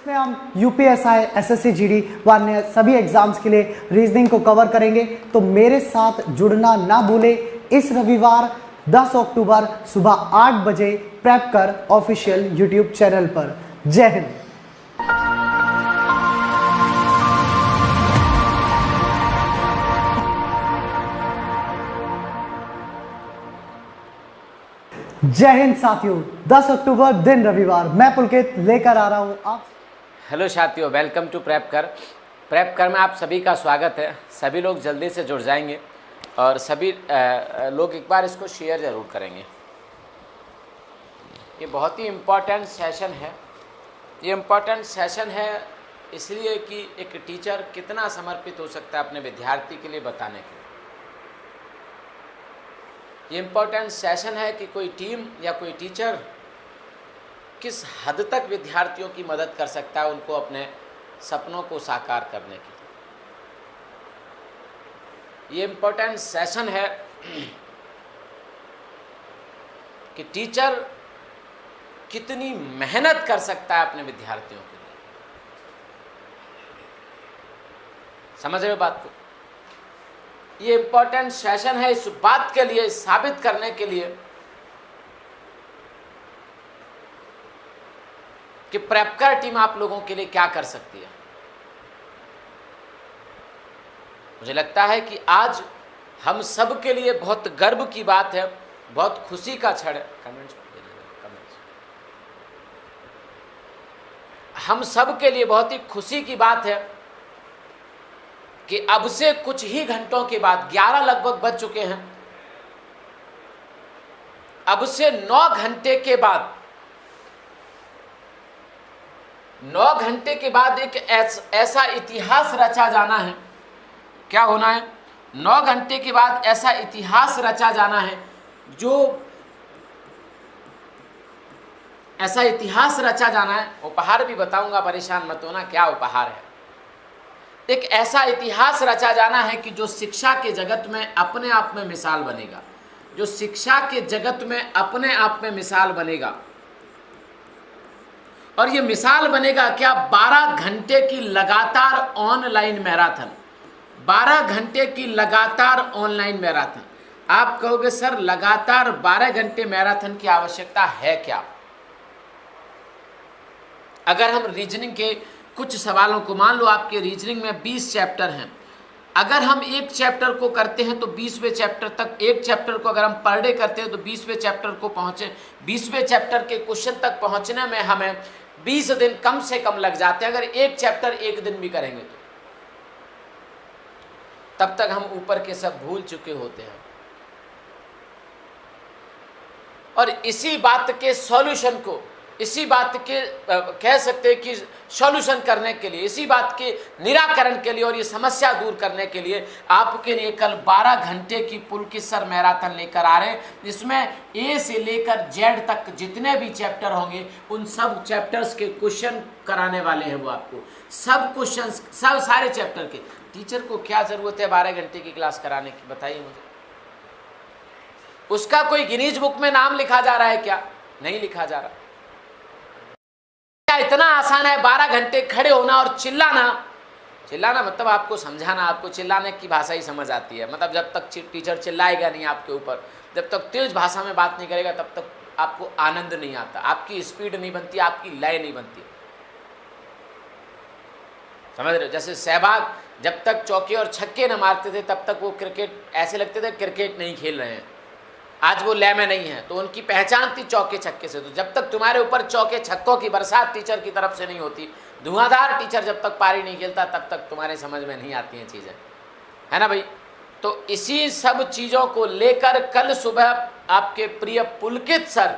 इसमें हम UPSI, SSC GD व अन्य सभी एग्जाम्स के लिए रीजनिंग को कवर करेंगे। तो मेरे साथ जुड़ना ना भूले। इस रविवार 10 अक्टूबर सुबह 8 बजे प्रेप कर ऑफिशियल यूट्यूब चैनल पर। जय हिंद। जय हिंद साथियों, 10 अक्टूबर दिन रविवार, मैं पुलकित लेकर आ रहा हूं आप। हेलो साथियों, वेलकम टू प्रेप कर में आप सभी का स्वागत है। सभी लोग जल्दी से जुड़ जाएंगे और सभी लोग एक बार इसको शेयर ज़रूर करेंगे। ये बहुत ही इम्पोर्टेंट सेशन है। ये इम्पोर्टेंट सेशन है इसलिए कि एक टीचर कितना समर्पित हो सकता है अपने विद्यार्थी के लिए बताने के लिए। ये इम्पोर्टेंट सेशन है कि कोई टीम या कोई टीचर किस हद तक विद्यार्थियों की मदद कर सकता है उनको अपने सपनों को साकार करने के लिए। ये इम्पोर्टेंट सेशन है कि टीचर कितनी मेहनत कर सकता है अपने विद्यार्थियों के लिए। समझ रहे हो बात को? ये इम्पोर्टेंट सेशन है इस बात के लिए, साबित करने के लिए कि प्रेपकर टीम आप लोगों के लिए क्या कर सकती है। मुझे लगता है कि आज हम सब के लिए बहुत गर्व की बात है, बहुत खुशी का क्षण है। हम सब के लिए बहुत ही खुशी की बात है कि अब से कुछ ही घंटों के बाद 11 लगभग बज चुके हैं। अब से 9 घंटे के बाद 9 घंटे के बाद एक ऐसा इतिहास रचा जाना है। क्या होना है? 9 घंटे के बाद ऐसा इतिहास रचा जाना है, जो ऐसा इतिहास रचा जाना है। उपहार भी बताऊंगा, परेशान मत होना क्या उपहार है। एक ऐसा इतिहास रचा जाना है कि जो शिक्षा के जगत में अपने आप में मिसाल बनेगा, जो शिक्षा के जगत में अपने आप में मिसाल बनेगा। और ये मिसाल बनेगा क्या? 12 घंटे की लगातार ऑनलाइन मैराथन, 12 घंटे की लगातार ऑनलाइन मैराथन। आप कहोगे सर लगातार 12 घंटे मैराथन की आवश्यकता है क्या? अगर हम रीजनिंग के कुछ सवालों को, मान लो आपके रीजनिंग में 20 चैप्टर हैं, अगर हम एक चैप्टर को करते हैं तो 20वें चैप्टर तक, एक चैप्टर को अगर हम पर डे करते हैं तो 20वें चैप्टर को पहुंचे, 20वें चैप्टर के क्वेश्चन तक पहुंचने में हमें 20 दिन कम से कम लग जाते हैं। अगर एक चैप्टर एक दिन भी करेंगे तो तब तक हम ऊपर के सब भूल चुके होते हैं। और इसी बात के सॉल्यूशन को, इसी बात के कह सकते हैं कि सॉल्यूशन करने के लिए, इसी बात के निराकरण के लिए और ये समस्या दूर करने के लिए आपके लिए कल 12 घंटे की पुलकित सर मैराथन लेकर आ रहे हैं। इसमें ए से लेकर जेड तक जितने भी चैप्टर होंगे उन सब चैप्टर्स के क्वेश्चन कराने वाले हैं वो आपको। सब क्वेश्चन, सब सारे चैप्टर के। टीचर को क्या जरूरत है 12 घंटे की क्लास कराने की, बताइए मुझे। उसका कोई गिनीज बुक में नाम लिखा जा रहा है क्या? नहीं लिखा जा रहा। इतना आसान है 12 घंटे खड़े होना और चिल्लाना। चिल्लाना मतलब आपको समझाना, आपको चिल्लाने की भाषा ही समझ आती है। मतलब जब तक टीचर चिल्लाएगा नहीं आपके ऊपर, जब तक तेज भाषा में बात नहीं करेगा, तब तक आपको आनंद नहीं आता, आपकी स्पीड नहीं बनती, आपकी लय नहीं बनती। समझ रहे हो? जैसे सहवाग जब तक चौके और छक्के न मारते थे तब तक वो क्रिकेट ऐसे लगते थे क्रिकेट नहीं खेल रहे हैं। आज वो लय में नहीं है, तो उनकी पहचान थी चौके छक्के से। तो जब तक तुम्हारे ऊपर चौके छक्कों की बरसात टीचर की तरफ से नहीं होती, धुआंधार टीचर जब तक पारी नहीं खेलता, तब तक तुम्हारे समझ में नहीं आती हैं चीज़ें, है ना भाई? तो इसी सब चीज़ों को लेकर कल सुबह आपके प्रिय पुलकित सर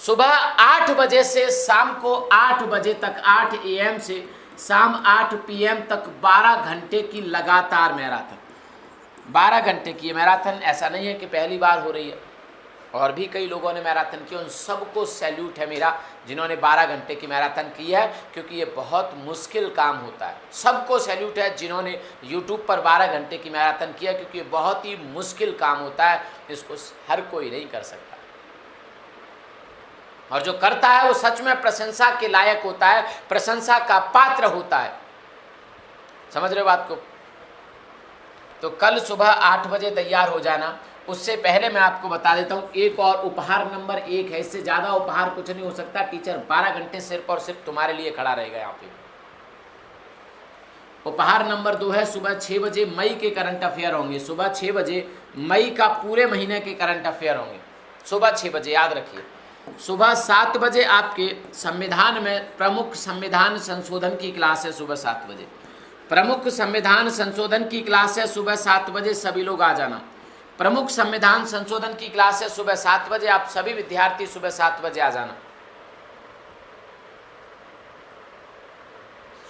सुबह 8 बजे से शाम को 8 बजे तक, 8 AM से शाम 8 PM तक 12 घंटे की लगातार मैराथन। 12 घंटे की मैराथन ऐसा नहीं है कि पहली बार हो रही है, और भी कई लोगों ने मैराथन की। उन सबको सैल्यूट है मेरा जिन्होंने 12 घंटे की मैराथन की है, क्योंकि ये बहुत मुश्किल काम होता है। सबको सैल्यूट है जिन्होंने यूट्यूब पर 12 घंटे की मैराथन किया, क्योंकि ये बहुत ही मुश्किल काम होता है, इसको हर कोई नहीं कर सकता। और जो करता है वो सच में प्रशंसा के लायक होता है, प्रशंसा का पात्र होता है। समझ रहे हो बात को? तो कल सुबह 8 बजे तैयार हो जाना। उससे पहले मैं आपको बता देता हूं, एक और उपहार नंबर 1 है, इससे ज्यादा उपहार कुछ नहीं हो सकता। टीचर 12 घंटे सिर्फ और सिर्फ तुम्हारे लिए खड़ा रहेगा यहाँ पे। उपहार नंबर 2 है, सुबह 6 बजे मई के करंट अफेयर होंगे। सुबह 6 बजे मई का पूरे महीने के करंट अफेयर होंगे, सुबह 6 बजे, याद रखिए। सुबह 7 बजे आपके संविधान में प्रमुख संविधान संशोधन की क्लास है, सुबह 7 बजे प्रमुख संविधान संशोधन की क्लास है, सुबह 7 बजे सभी लोग आ जाना। प्रमुख संविधान संशोधन की क्लास है सुबह 7 बजे, आप सभी विद्यार्थी सुबह 7 बजे आ जाना।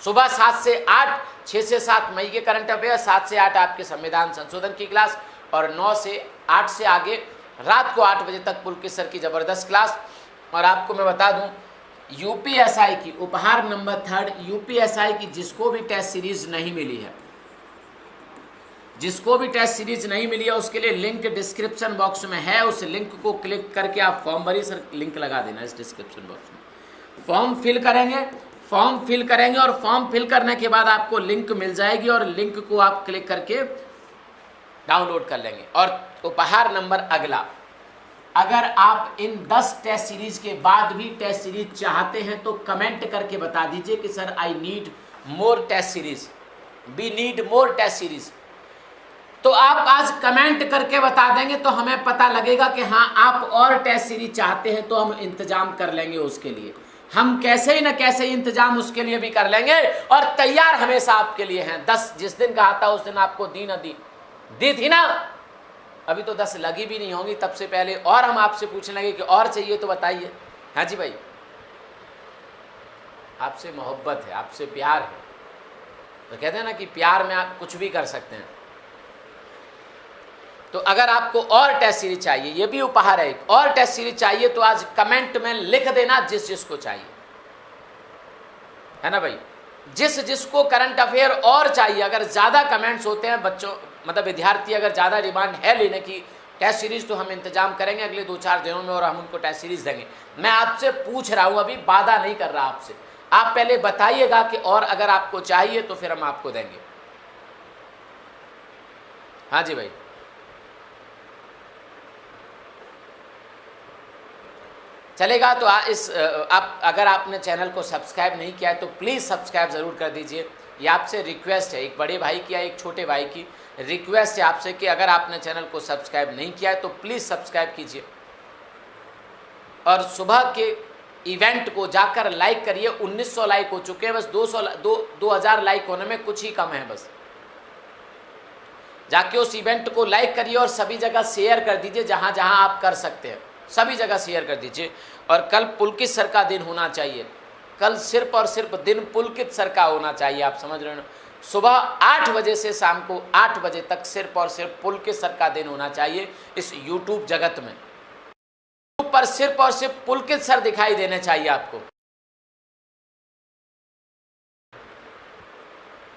सुबह 7 से 8, 6 से 7 मई के करंट अफेयर, 7 से 8 आपके संविधान संशोधन की क्लास, और 9 से 8 से आगे रात को 8 बजे तक पुलकित सर की जबरदस्त क्लास। और आपको मैं बता दूं, यूपीएसआई की उपहार नंबर 3 यूपीएसआई की जिसको भी टेस्ट सीरीज नहीं मिली है, जिसको भी टेस्ट सीरीज नहीं मिली है, उसके लिए लिंक डिस्क्रिप्शन बॉक्स में है। उस लिंक को क्लिक करके आप फॉर्म भरिए। सर लिंक लगा देना इस डिस्क्रिप्शन बॉक्स में। फॉर्म फिल करेंगे और फॉर्म फिल करने के बाद आपको लिंक मिल जाएगी और लिंक को आप क्लिक करके डाउनलोड कर लेंगे। और उपहार नंबर अगला, अगर आप इन 10 टेस्ट सीरीज के बाद भी टेस्ट सीरीज चाहते हैं तो कमेंट करके बता दीजिए कि sir I need more test series, we need more test series. तो आप आज कमेंट करके बता देंगे तो हमें पता लगेगा कि हाँ आप और टेस्ट सीरीज चाहते हैं, तो हम इंतजाम कर लेंगे उसके लिए। हम कैसे ही न कैसे ही इंतजाम उसके लिए भी कर लेंगे और तैयार हमेशा आपके लिए हैं। 10 जिस दिन कहा था उस दिन आपको दी थी ना, अभी तो 10 लगी भी नहीं होंगी तब से पहले, और हम आपसे पूछने लगे कि और चाहिए तो बताइए। हाँ जी भाई, आपसे मोहब्बत है, आपसे प्यार है, तो कहते हैं ना कि प्यार में आप कुछ भी कर सकते हैं। तो अगर आपको और टेस्ट सीरीज चाहिए, ये भी उपहार है, एक और टेस्ट सीरीज चाहिए तो आज कमेंट में लिख देना जिसको चाहिए, है ना भाई। जिसको करंट अफेयर और चाहिए, अगर ज़्यादा कमेंट्स होते हैं बच्चों मतलब विद्यार्थी, अगर ज़्यादा डिमांड है लेने की टेस्ट सीरीज, तो हम इंतजाम करेंगे अगले 2-4 दिनों में और हम उनको टेस्ट सीरीज देंगे। मैं आपसे पूछ रहा हूँ, अभी वादा नहीं कर रहा आपसे, आप पहले बताइएगा कि और अगर आपको चाहिए तो फिर हम आपको देंगे। हाँ जी भाई, चलेगा। तो आप अगर आपने चैनल को सब्सक्राइब नहीं किया है तो प्लीज़ सब्सक्राइब ज़रूर कर दीजिए। ये आपसे रिक्वेस्ट है, एक बड़े भाई की या एक छोटे भाई की रिक्वेस्ट है आपसे कि अगर आपने चैनल को सब्सक्राइब नहीं किया है तो प्लीज़ सब्सक्राइब कीजिए और सुबह के इवेंट को जाकर लाइक करिए। 1900 लाइक हो चुके हैं, बस 2000 लाइक होने में कुछ ही कम है। बस जाके उस इवेंट को लाइक करिए और सभी जगह शेयर कर दीजिए, जहाँ जहाँ आप कर सकते हैं सभी जगह शेयर कर दीजिए। और कल पुलकित सर का दिन होना चाहिए, कल सिर्फ और सिर्फ दिन पुलकित सर का होना चाहिए, आप समझ रहे हो ना। सुबह 8 बजे से शाम को 8 बजे तक सिर्फ और सिर्फ पुलकित सर का दिन होना चाहिए इस यूट्यूब जगत में। पर सिर्फ और सिर्फ पुलकित सर दिखाई देने चाहिए आपको।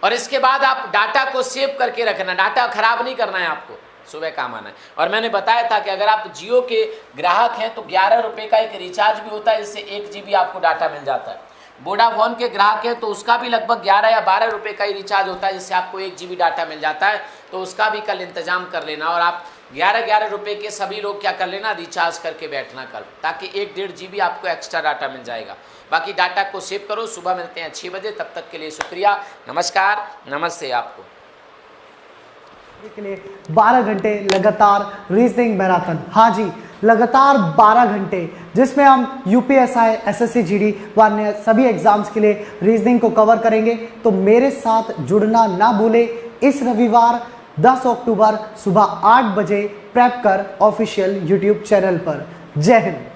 और इसके बाद आप डाटा को सेव करके रखना, डाटा खराब नहीं करना है आपको, सुबह काम आना है। और मैंने बताया था कि अगर आप जियो के ग्राहक हैं तो 11 रुपये का एक रिचार्ज भी होता है, जिससे 1 GB आपको डाटा मिल जाता है। वोडाफोन के ग्राहक हैं तो उसका भी लगभग 11 या 12 रुपये का ही रिचार्ज होता है, जिससे आपको 1 GB डाटा मिल जाता है। तो उसका भी कल इंतजाम कर लेना और आप 11-11 रुपये के सभी लोग क्या कर लेना, रिचार्ज करके बैठना कल, ताकि 1-1.5 GB आपको एक्स्ट्रा डाटा मिल जाएगा। बाकी डाटा को सेव करो। सुबह मिलते हैं 6 बजे, तब तक के लिए शुक्रिया, नमस्कार, नमस्ते आपको। के लिए 12 घंटे लगातार रीजनिंग मैराथन, हाँ जी लगातार 12 घंटे, जिसमें हम यूपीएसआई, एसएससी, जीडी व अन्य सभी एग्जाम्स के लिए रीजनिंग को कवर करेंगे। तो मेरे साथ जुड़ना ना भूले। इस रविवार 10 अक्टूबर सुबह 8 बजे प्रेप कर ऑफिशियल यूट्यूब चैनल पर। जय हिंद।